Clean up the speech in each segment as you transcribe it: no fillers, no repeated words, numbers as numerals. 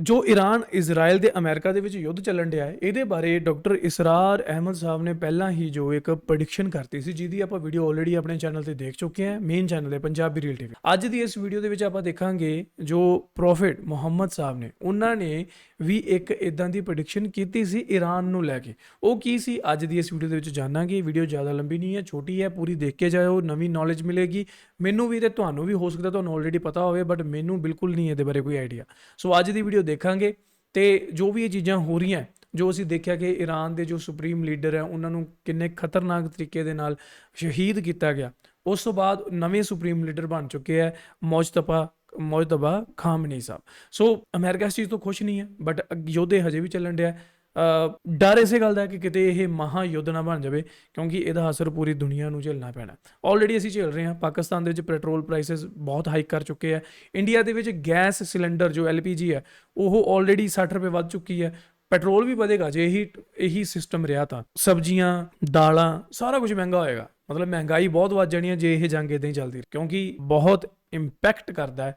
ਜੋ Iran, Israel ਤੇ America ਦੇ ਵਿੱਚ ਯੁੱਧ ਚੱਲਣ ਡਿਆ ਹੈ, ਇਹਦੇ ਬਾਰੇ ਡਾਕਟਰ ਇਸਰਾਰ ਅਹਿਮਦ ਸਾਹਿਬ ਨੇ ਪਹਿਲਾਂ ਹੀ ਜੋ ਇੱਕ ਪ੍ਰੈਡਿਕਸ਼ਨ ਕਰਤੀ ਸੀ, ਜਿਹਦੀ ਆਪਾਂ ਵੀਡੀਓ ਆਲਰੇਡੀ ਆਪਣੇ ਚੈਨਲ ਤੇ ਦੇਖ ਚੁੱਕੇ ਹਾਂ, ਮੇਨ ਚੈਨਲ ਹੈ ਪੰਜਾਬੀ ਰੀਲ ਟੀਵੀ। ਅੱਜ ਦੀ ਇਸ ਵੀਡੀਓ ਦੇ ਵਿੱਚ ਆਪਾਂ ਦੇਖਾਂਗੇ ਜੋ ਪ੍ਰੋਫਿਟ ਮੁਹੰਮਦ ਸਾਹਿਬ ਨੇ, ਉਹਨਾਂ ਨੇ ਵੀ ਇੱਕ ਇਦਾਂ ਦੀ ਪ੍ਰੈਡਿਕਸ਼ਨ ਕੀਤੀ ਸੀ ਈਰਾਨ ਨੂੰ ਲੈ ਕੇ। ਉਹ ਕੀ ਸੀ, ਅੱਜ ਦੀ ਇਸ ਵੀਡੀਓ ਦੇ ਵਿੱਚ ਜਾਣਾਂਗੇ। ਵੀਡੀਓ ਜ਼ਿਆਦਾ ਲੰਬੀ ਨਹੀਂ ਹੈ, ਛੋਟੀ ਹੈ, ਪੂਰੀ ਦੇਖ ਕੇ ਜਾਇਓ, ਨਵੀਂ ਨੌਲੇਜ ਮਿਲੇਗੀ ਮੈਨੂੰ ਵੀ ਤੇ ਤੁਹਾਨੂੰ ਵੀ। ਹੋ ਸਕਦਾ ਤੁਹਾਨੂੰ ਆਲਰੇਡੀ ਪਤਾ ਹੋਵੇ, ਬਟ ਮੈਨੂੰ ਬਿਲਕੁਲ ਨਹੀਂ ਇਹਦੇ ਬਾਰੇ ਕੋਈ ਆਈਡੀਆ। ਸੋ ਅੱਜ ਦੀ ਵੀਡੀਓ ਦੇਖਾਂਗੇ ਤੇ ਜੋ ਵੀ ਇਹ ਚੀਜ਼ਾਂ ਹੋ ਰਹੀਆਂ, ਜੋ ਅਸੀਂ ਦੇਖਿਆ ਕਿ ਈਰਾਨ ਦੇ ਜੋ ਸੁਪਰੀਮ ਲੀਡਰ ਹੈ ਉਹਨਾਂ ਨੂੰ ਕਿੰਨੇ ਖਤਰਨਾਕ ਤਰੀਕੇ ਦੇ ਨਾਲ ਸ਼ਹੀਦ ਕੀਤਾ ਗਿਆ। ਉਸ ਤੋਂ ਬਾਅਦ ਨਵੇਂ ਸੁਪਰੀਮ ਲੀਡਰ ਬਣ ਚੁੱਕੇ ਹੈ ਮੋਜਤਬਾ ਖਾਮਨੀ ਸਾਹਿਬ। ਸੋ ਅਮਰੀਕਾ ਇਸ ਚੀਜ਼ ਤੋਂ ਖੁਸ਼ ਨਹੀਂ ਹੈ, ਬਟ ਯੁੱਧ ਹਜੇ ਵੀ ਚੱਲਣ ਡਿਆ। ਡਰ ਇਸੇ ਗੱਲ ਦਾ ਕਿ ਕਿਤੇ ਇਹ ਮਹਾ ਯੁੱਧ ਨਾ ਬਣ ਜਾਵੇ, ਕਿਉਂਕਿ ਇਹਦਾ ਅਸਰ ਪੂਰੀ ਦੁਨੀਆ ਨੂੰ ਝੇਲਣਾ ਪੈਣਾ। ਆਲਰੇਡੀ ਅਸੀਂ ਝੇਲ ਰਹੇ ਹਾਂ। ਪਾਕਿਸਤਾਨ ਦੇ ਵਿੱਚ ਪੈਟਰੋਲ ਪ੍ਰਾਈਸਿਸ ਬਹੁਤ ਹਾਈਕ ਕਰ ਚੁੱਕੇ ਹੈ। ਇੰਡੀਆ ਦੇ ਵਿੱਚ ਗੈਸ ਸਿਲੰਡਰ ਜੋ LPG ਹੈ ਉਹ ਆਲਰੇਡੀ 60 ਰੁਪਏ ਵੱਧ ਚੁੱਕੀ ਹੈ। ਪੈਟਰੋਲ ਵੀ ਵਧੇਗਾ ਜੇ ਇਹੀ ਸਿਸਟਮ ਰਿਹਾ ਤਾਂ। ਸਬਜ਼ੀਆਂ, ਦਾਲਾਂ, ਸਾਰਾ ਕੁਝ ਮਹਿੰਗਾ ਹੋਏਗਾ। ਮਤਲਬ ਮਹਿੰਗਾਈ ਬਹੁਤ ਵੱਧ ਜਾਣੀ ਹੈ ਜੇ ਇਹ ਜੰਗ ਇਦਾਂ ਹੀ ਚੱਲਦੀ, ਕਿਉਂਕਿ ਬਹੁਤ ਇੰਪੈਕਟ ਕਰਦਾ ਹੈ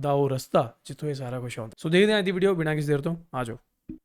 ਦਾ ਉਹ ਰਸਤਾ ਜਿੱਥੋਂ ਇਹ ਸਾਰਾ ਕੁਝ ਆਉਂਦਾ। ਸੋ ਦੇਖਦੇ ਹਾਂ ਅੱਜ ਦੀ ਵੀਡੀਓ ਬਿਨਾਂ ਕਿਸੇ ਦੇਰ ਤੋਂ, ਆ ਜਾਓ।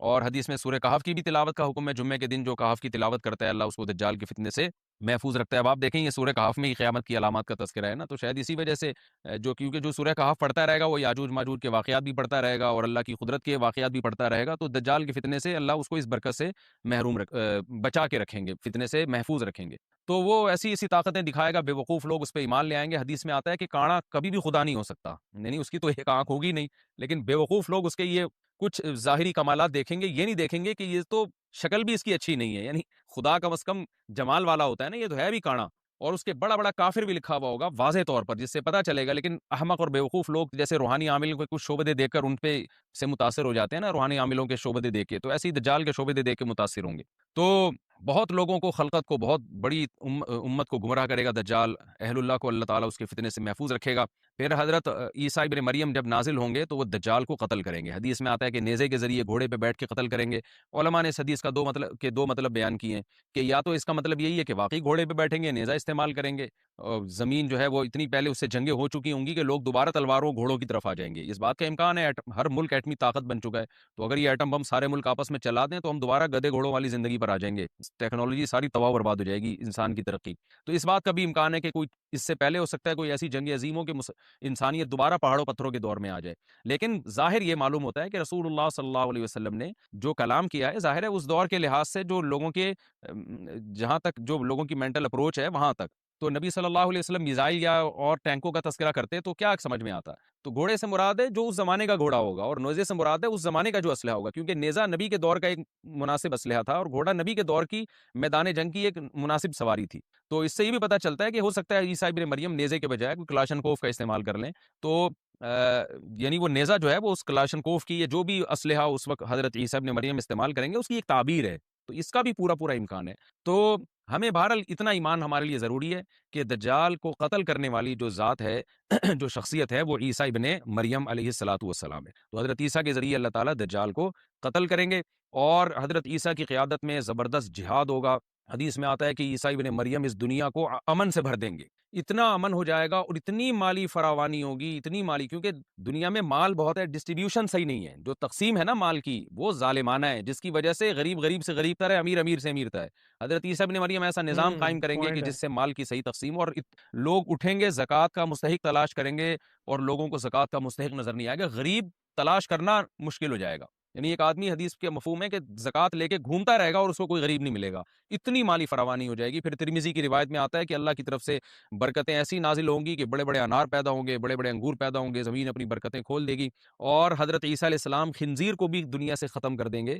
اور حدیث میں سورہ کہف کی بھی تلاوت کا حکم ہے، جمعے کے دن جو کہف کی تلاوت کرتا ہے اللہ اس کو دجال کے فتنے سے محفوظ رکھتا ہے۔ اب آپ دیکھیں یہ سورہ کہف میں ہی قیامت کی علامات کا تذکرہ ہے نا، تو شاید اسی وجہ سے کیونکہ جو سورہ کہف پڑھتا رہے گا وہ یاجوج ماجوج کے واقعات بھی پڑھتا رہے گا اور اللہ کی قدرت کے واقعات بھی پڑھتا رہے گا، تو دجال کے فتنے سے اللہ اس کو اس برکت سے بچا کے رکھیں گے، فتنے سے محفوظ رکھیں گے۔ تو وہ ایسی ایسی طاقتیں دکھائے گا، بے وقوف لوگ اس پہ ایمان لے آئیں گے۔ حدیث میں آتا ہے کہ کاڑا کبھی بھی خدا نہیں ہو سکتا، یعنی اس کی تو ایک آنکھ ہوگی نہیں، لیکن بے وقوف لوگ اس کے یہ کچھ ظاہری کمالات دیکھیں گے، یہ نہیں دیکھیں گے کہ یہ تو شکل بھی اس کی اچھی نہیں ہے، یعنی خدا کم از کم جمال والا ہوتا ہے نا، یہ تو ہے بھی کانا، اور اس کے بڑا بڑا کافر بھی لکھا ہوا ہوگا واضح طور پر، جس سے پتہ چلے گا۔ لیکن احمق اور بیوقوف لوگ جیسے روحانی عامل کو کچھ شعبدے دیکھ کر ان پہ سے متاثر ہو جاتے ہیں نا، روحانی عاملوں کے شعبدے دیکھ کے، تو ایسے ہی دجال کے شعبدے دیکھ کے متاثر ہوں گے۔ تو بہت لوگوں کو، خلقت کو، بہت بڑی امت کو گمراہ کرے گا دجال، اہل اللہ کو اللہ تعالیٰ اس کے فتنے سے محفوظ رکھے گا۔ پھر حضرت عیسیٰ ابن مریم جب نازل ہوں گے تو وہ دجال کو قتل کریں گے۔ حدیث میں آتا ہے کہ نیزے کے ذریعے گھوڑے پہ بیٹھ کے قتل کریں گے۔ علماء نے اس حدیث کا دو مطلب بیان کیے ہیں کہ یا تو اس کا مطلب یہی ہے کہ واقعی گھوڑے پہ بیٹھیں گے، نیزہ استعمال کریں گے، اور زمین جو ہے وہ اتنی پہلے اس سے جنگیں ہو چکی ہوں گی کہ لوگ دوبارہ تلواروں گھوڑوں کی طرف آ جائیں گے۔ اس بات کا امکان ہے، ہر ملک ایٹمی طاقت بن چکا ہے، تو اگر یہ ایٹم بم سارے ملک آپس میں چلا دیں تو ہم دوبارہ گدے گھوڑوں والی زندگی پر آ جائیں گے، ٹیکنالوجی ساری تباہ و برباد ہو جائے گی، انسان کی ترقی۔ تو اس بات کا بھی امکان ہے کہ کوئی اس سے پہلے ہو سکتا ہے کوئی ایسی جنگ عظیم ہو کہ انسانیت دوبارہ پہاڑوں پتھروں کے دور میں آ جائے۔ لیکن ظاہر یہ معلوم ہوتا ہے کہ رسول اللہ صلی اللہ علیہ وسلم نے جو کلام کیا ہے، ظاہر ہے اس دور کے لحاظ سے جو لوگوں کے جہاں تک جو لوگوں کی مینٹل اپروچ ہے وہاں تک، تو نبی صلی اللہ علیہ وسلم میزائل یا اور ٹینکوں کا تذکرہ کرتے تو کیا سمجھ میں آتا؟ تو گھوڑے سے مراد ہے جو اس زمانے کا گھوڑا ہوگا، اور نیزے سے مراد ہے اس زمانے کا جو اسلحہ ہوگا، کیونکہ نیزہ نبی کے دور کا ایک مناسب اسلحہ تھا اور گھوڑا نبی کے دور کی میدان جنگ کی ایک مناسب سواری تھی۔ تو اس سے یہ بھی پتہ چلتا ہے کہ ہو سکتا ہے عیسیٰ ابن مریم نیزے کے بجائے کوئی کلاشنکوف کا استعمال کر لیں، تو یعنی وہ نیزہ جو ہے وہ اس کلاشنکوف کی یا جو بھی اسلحہ اس وقت حضرت عیسیٰ ابن مریم استعمال کریں گے اس کی ایک تعبیر ہے، تو اس کا بھی پورا امکان ہے۔ تو ہمیں بہرحال اتنا ایمان ہمارے لیے ضروری ہے کہ دجال کو قتل کرنے والی جو ذات ہے جو شخصیت ہے وہ عیسیٰ ابن مریم علیہ الصلوۃ والسلام ہے۔ تو حضرت عیسیٰ کے ذریعے اللہ تعالیٰ دجال کو قتل کریں گے، اور حضرت عیسیٰ کی قیادت میں زبردست جہاد ہوگا۔ حدیث میں آتا ہے کہ عیسیٰ ابن مریم اس دنیا کو امن سے بھر دیں گے، اتنا امن ہو جائے گا اور اتنی مالی فراوانی ہوگی، اتنی مالی، کیونکہ دنیا میں مال بہت ہے، ڈسٹریبیوشن صحیح نہیں ہے، جو تقسیم ہے نا مال کی وہ ظالمانہ ہے، جس کی وجہ سے غریب غریب سے غریب تر ہے، امیر امیر سے امیر تر ہے۔ حضرت عیسیٰ ابن مریم ایسا نظام قائم کریں گے کہ پوائنٹ ہے۔ جس سے مال کی صحیح تقسیم، اور لوگ اٹھیں گے، زکوٰۃ کا مستحق تلاش کریں گے، اور لوگوں کو زکوٰۃ کا مستحق نظر نہیں آئے گا، غریب تلاش کرنا مشکل ہو جائے گا۔ یعنی ایک آدمی، حدیث کے مفہوم ہے کہ زکوٰۃ لے کے گھومتا رہے گا اور اس کو کوئی غریب نہیں ملے گا، اتنی مالی فراوانی ہو جائے گی۔ پھر ترمذی کی روایت میں آتا ہے کہ اللہ کی طرف سے برکتیں ایسی نازل ہوں گی کہ بڑے بڑے انار پیدا ہوں گے، بڑے بڑے انگور پیدا ہوں گے، زمین اپنی برکتیں کھول دے گی، اور حضرت عیسیٰ علیہ السلام خنزیر کو بھی دنیا سے ختم کر دیں گے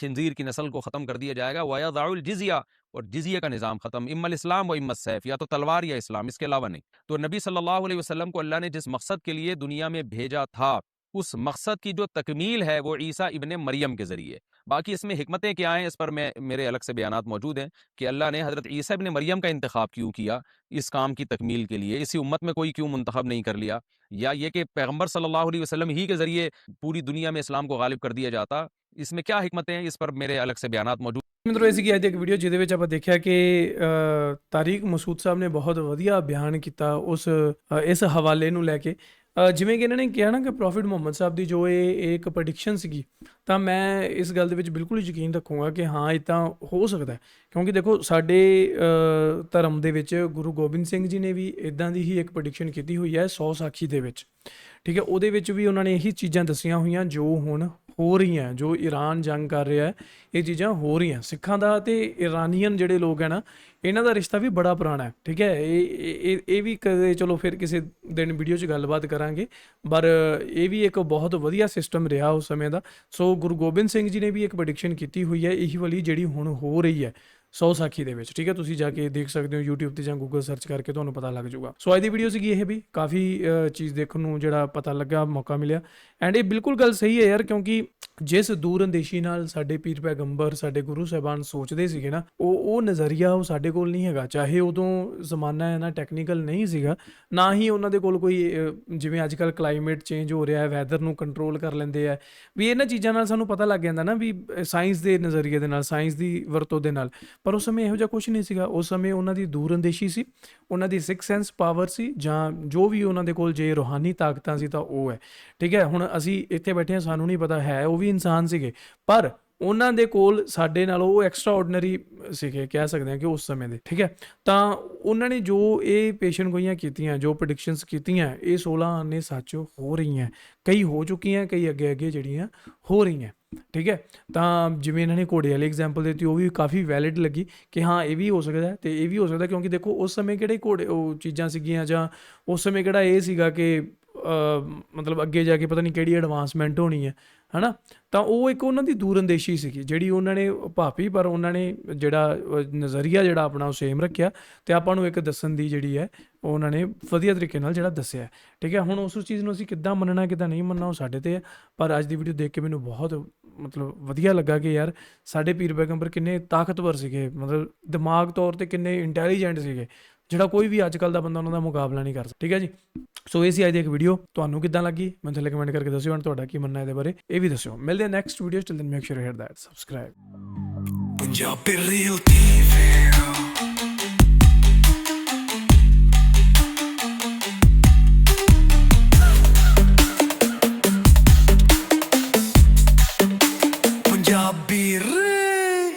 خنزیر کی نسل کو ختم کر دیا جائے گا، وَيَضَعُ الْجِزْيَةَ، اور جزیہ کا نظام ختم، اما الاسلام و اما السیف، یا تو تلوار یا اسلام، اس کے علاوہ نہیں۔ تو نبی صلی اللہ علیہ وسلم کو اللہ نے جس مقصد کے لیے دنیا میں بھیجا تھا، اس مقصد کی جو تکمیل ہے وہ عیسیٰ ابن مریم کے ذریعے۔ باقی اس میں حکمتیں کیا ہیں، اس پر میرے الگ سے بیانات موجود ہیں کہ اللہ نے حضرت عیسیٰ ابن مریم کا انتخاب کیوں کیا اس کام کی تکمیل کے لیے، اسی امت میں کوئی کیوں منتخب نہیں کر لیا، یا یہ کہ پیغمبر صلی اللہ علیہ وسلم ہی کے ذریعے پوری دنیا میں اسلام کو غالب کر دیا جاتا، اس میں کیا حکمتیں ہیں، اس پر میرے الگ سے بیانات موجود۔ ਮਿੱਤਰੋ ਅਸੀਂ ਕੀ ਅੱਜ ਇੱਕ ਵੀਡੀਓ ਜਿਹਦੇ ਵਿੱਚ ਆਪਾਂ ਦੇਖਿਆ ਕਿ ਤਾਰਿਕ ਮਸੂਦ ਸਾਹਿਬ ਨੇ ਬਹੁਤ ਵਧੀਆ ਬਿਆਨ ਕੀਤਾ ਇਸ ਹਵਾਲੇ ਨੂੰ ਲੈ ਕੇ। ਜਿਵੇਂ ਕਿ ਇਹਨਾਂ ਨੇ ਕਿਹਾ ਨਾ ਕਿ ਪ੍ਰੋਫਿਟ ਮੁਹੰਮਦ ਸਾਹਿਬ ਦੀ ਜੋ ਇਹ ਇੱਕ ਪ੍ਰੈਡਿਕਸ਼ਨ ਸੀਗੀ, ਤਾਂ ਮੈਂ ਇਸ ਗੱਲ ਦੇ ਵਿੱਚ ਬਿਲਕੁਲ ਯਕੀਨ ਰੱਖੂੰਗਾ ਕਿ ਹਾਂ ਇੱਦਾਂ ਹੋ ਸਕਦਾ, ਕਿਉਂਕਿ ਦੇਖੋ ਸਾਡੇ ਧਰਮ ਦੇ ਵਿੱਚ ਗੁਰੂ ਗੋਬਿੰਦ ਸਿੰਘ ਜੀ ਨੇ ਵੀ ਇੱਦਾਂ ਦੀ ਹੀ ਇੱਕ ਪ੍ਰੈਡਿਕਸ਼ਨ ਕੀਤੀ ਹੋਈ ਹੈ 100 ਸਾਖੀ ਦੇ ਵਿੱਚ, ਠੀਕ ਹੈ। ਉਹਦੇ ਵਿੱਚ ਵੀ ਉਹਨਾਂ ਨੇ ਇਹੀ ਚੀਜ਼ਾਂ ਦੱਸੀਆਂ ਹੋਈਆਂ ਜੋ ਹੁਣ ਹੋ ਰਹੀਆਂ, ਜੋ ਈਰਾਨ ਜੰਗ ਕਰ ਰਿਹਾ ਹੈ, ਇਹ ਚੀਜ਼ਾਂ ਹੋ ਰਹੀਆਂ। ਸਿੱਖਾਂ ਦਾ ਅਤੇ ਇਰਾਨੀਅਨ ਜਿਹੜੇ ਲੋਕ ਹੈ ਨਾ, ਇਹਨਾਂ ਦਾ ਰਿਸ਼ਤਾ ਵੀ ਬੜਾ ਪੁਰਾਣਾ ਹੈ, ਠੀਕ ਹੈ। ਇਹ ਵੀ ਕਦੇ ਚਲੋ ਫਿਰ ਕਿਸੇ ਦਿਨ ਵੀਡੀਓ 'ਚ ਗੱਲਬਾਤ ਕਰਾਂਗੇ, ਪਰ ਇਹ ਵੀ ਇੱਕ ਬਹੁਤ ਵਧੀਆ ਸਿਸਟਮ ਰਿਹਾ ਉਸ ਸਮੇਂ ਦਾ। ਸੋ ਗੁਰੂ ਗੋਬਿੰਦ ਸਿੰਘ ਜੀ ਨੇ ਵੀ ਇੱਕ ਪ੍ਰੈਡਿਕਸ਼ਨ ਕੀਤੀ ਹੋਈ ਹੈ ਇਹੀ ਵਾਲੀ ਜਿਹੜੀ ਹੁਣ ਹੋ ਰਹੀ ਹੈ 100 ਸਾਖੀ ਦੇ ਵਿੱਚ, ਠੀਕ ਹੈ। ਤੁਸੀਂ ਜਾ ਕੇ ਦੇਖ ਸਕਦੇ ਹੋ YouTube 'ਤੇ ਜਾਂ ਗੂਗਲ ਸਰਚ ਕਰਕੇ, ਤੁਹਾਨੂੰ ਪਤਾ ਲੱਗ ਜਾਊਗਾ। ਸੋ ਅੱਜ ਦੀ ਵੀਡੀਓ ਸੀਗੀ ਇਹ ਵੀ ਕਾਫੀ ਚੀਜ਼ ਦੇਖਣ ਨੂੰ ਜਿਹੜਾ ਪਤਾ ਲੱਗਾ, ਮੌਕਾ ਮਿਲਿਆ। ਐਂਡ ਇਹ ਬਿਲਕੁਲ ਗੱਲ ਸਹੀ ਹੈ ਯਾਰ, ਕਿਉਂਕਿ ਜਿਸ ਦੂਰ ਅੰਦੇਸ਼ੀ ਨਾਲ ਸਾਡੇ ਪੀਰ ਪੈਗੰਬਰ, ਸਾਡੇ ਗੁਰੂ ਸਾਹਿਬਾਨ ਸੋਚਦੇ ਸੀਗੇ ਨਾ, ਉਹ ਨਜ਼ਰੀਆ ਉਹ ਸਾਡੇ ਕੋਲ ਨਹੀਂ ਹੈਗਾ। ਚਾਹੇ ਉਦੋਂ ਜ਼ਮਾਨਾ ਇੰਨਾ ਟੈਕਨੀਕਲ ਨਹੀਂ ਸੀਗਾ, ਨਾ ਹੀ ਉਹਨਾਂ ਦੇ ਕੋਲ ਕੋਈ ਜਿਵੇਂ ਅੱਜ ਕੱਲ੍ਹ ਕਲਾਈਮੇਟ ਚੇਂਜ ਹੋ ਰਿਹਾ ਹੈ, ਵੈਦਰ ਨੂੰ ਕੰਟਰੋਲ ਕਰ ਲੈਂਦੇ ਆ, ਵੀ ਇਹਨਾਂ ਚੀਜ਼ਾਂ ਨਾਲ ਸਾਨੂੰ ਪਤਾ ਲੱਗ ਜਾਂਦਾ ਨਾ, ਵੀ ਸਾਇੰਸ ਦੇ ਨਜ਼ਰੀਏ ਦੇ ਨਾਲ, ਸਾਇੰਸ ਦੀ ਵਰਤੋਂ ਦੇ ਨਾਲ। ਪਰ ਉਸ ਸਮੇਂ ਇਹੋ ਜਿਹਾ ਕੁਛ ਨਹੀਂ ਸੀਗਾ। ਉਸ ਸਮੇਂ ਉਹਨਾਂ ਦੀ ਦੂਰ ਅੰਦੇਸ਼ੀ ਸੀ, ਉਹਨਾਂ ਦੀ ਸਿਕਸ ਸੈਂਸ ਪਾਵਰ ਸੀ, ਜਾਂ ਜੋ ਵੀ ਉਹਨਾਂ ਦੇ ਕੋਲ ਜੇ ਰੂਹਾਨੀ ਤਾਕਤਾਂ ਸੀ ਤਾਂ ਉਹ ਹੈ, ਠੀਕ ਹੈ। ਹੁਣ ਅਸੀਂ ਇੱਥੇ ਬੈਠੇ ਹਾਂ, ਸਾਨੂੰ ਨਹੀਂ ਪਤਾ ਹੈ ਉਹ ਵੀ ਇਨਸਾਨ ਸੀਗੇ, ਪਰ ਉਹਨਾਂ ਦੇ ਕੋਲ ਸਾਡੇ ਨਾਲੋਂ ਉਹ ਐਕਸਟਰਾ ਆਰਡੀਨਰੀ ਸੀਗੇ, ਕਹਿ ਸਕਦੇ ਹਾਂ ਕਿ ਉਸ ਸਮੇਂ ਦੇ, ਠੀਕ ਹੈ। ਤਾਂ ਉਹਨਾਂ ਨੇ ਜੋ ਇਹ ਪੇਸ਼ੈਂਟ ਗੋਈਆਂ ਕੀਤੀਆਂ, ਜੋ ਪ੍ਰੈਡਿਕਸ਼ਨਸ ਕੀਤੀਆਂ, ਇਹ 16 ਆਨੇ ਸੱਚ ਹੋ ਰਹੀਆਂ, ਕਈ ਹੋ ਚੁੱਕੀਆਂ, ਕਈ ਅੱਗੇ ਅੱਗੇ ਜਿਹੜੀਆਂ ਹੋ ਰਹੀਆਂ, ਠੀਕ ਹੈ। ਤਾਂ ਜਿਵੇਂ ਇਹਨਾਂ ਨੇ ਘੋੜੇ ਵਾਲੀ ਐਗਜ਼ਾਮਪਲ ਦਿੱਤੀ, ਉਹ ਵੀ ਕਾਫੀ ਵੈਲਿਡ ਲੱਗੀ ਕਿ ਹਾਂ ਇਹ ਵੀ ਹੋ ਸਕਦਾ ਅਤੇ ਇਹ ਵੀ ਹੋ ਸਕਦਾ, ਕਿਉਂਕਿ ਦੇਖੋ ਉਸ ਸਮੇਂ ਕਿਹੜੇ ਘੋੜੇ ਉਹ ਚੀਜ਼ਾਂ ਸੀਗੀਆਂ, ਜਾਂ ਉਸ ਸਮੇਂ ਕਿਹੜਾ ਇਹ ਸੀਗਾ ਕਿ ਮਤਲਬ ਅੱਗੇ ਜਾ ਕੇ ਪਤਾ ਨਹੀਂ ਕਿਹੜੀ ਐਡਵਾਂਸਮੈਂਟ ਹੋਣੀ ਹੈ, ਹੈ ਨਾ। ਤਾਂ ਉਹ ਇੱਕ ਉਹਨਾਂ ਦੀ ਦੂਰਅੰਦੇਸ਼ੀ ਸੀਗੀ ਜਿਹੜੀ ਉਹਨਾਂ ਨੇ ਭਾਪੀ, ਪਰ ਉਹਨਾਂ ਨੇ ਜਿਹੜਾ ਨਜ਼ਰੀਆ ਜਿਹੜਾ ਆਪਣਾ ਉਹ ਸੇਮ ਰੱਖਿਆ ਅਤੇ ਆਪਾਂ ਨੂੰ ਇੱਕ ਦੱਸਣ ਦੀ ਜਿਹੜੀ ਹੈ ਉਹ ਉਹਨਾਂ ਨੇ ਵਧੀਆ ਤਰੀਕੇ ਨਾਲ ਜਿਹੜਾ ਦੱਸਿਆ, ਠੀਕ ਹੈ। ਹੁਣ ਉਸ ਚੀਜ਼ ਨੂੰ ਅਸੀਂ ਕਿੱਦਾਂ ਮੰਨਣਾ ਕਿੱਦਾਂ ਨਹੀਂ ਮੰਨਣਾ ਉਹ ਸਾਡੇ 'ਤੇ ਹੈ, ਪਰ ਅੱਜ ਦੀ ਵੀਡੀਓ ਦੇਖ ਕੇ ਮੈਨੂੰ ਬਹੁਤ ਮਤਲਬ ਵਧੀਆ ਲੱਗਾ ਕਿ ਯਾਰ ਸਾਡੇ ਪੀਰ ਪੈਗੰਬਰ ਕਿੰਨੇ ਤਾਕਤਵਰ ਸੀਗੇ, ਮਤਲਬ ਦਿਮਾਗ ਤੌਰ 'ਤੇ ਕਿੰਨੇ ਇੰਟੈਲੀਜੈਂਟ ਸੀਗੇ, ਜਿਹੜਾ ਕੋਈ ਵੀ ਅੱਜ ਕੱਲ੍ਹ ਦਾ ਬੰਦਾ ਉਹਨਾਂ ਦਾ ਮੁਕਾਬਲਾ ਨਹੀਂ ਕਰ ਸਕਦਾ, ਠੀਕ ਹੈ ਜੀ। ਸੋ ਇਹ ਸੀ ਅੱਜ ਦੀ ਇੱਕ ਵੀਡੀਓ, ਤੁਹਾਨੂੰ ਕਿੱਦਾਂ ਲੱਗੀ ਮੈਨੂੰ ਥੱਲੇ ਕਮੈਂਟ ਕਰਕੇ ਦੱਸਿਓ, ਹੁਣ ਤੁਹਾਡਾ ਕੀ ਮੰਨਣਾ ਇਹਦੇ ਬਾਰੇ ਇਹ ਵੀ ਦੱਸਿਓ। ਮਿਲਦੇ ਹਾਂ next video, till then make sure you hit that subscribe. Punjabi real TV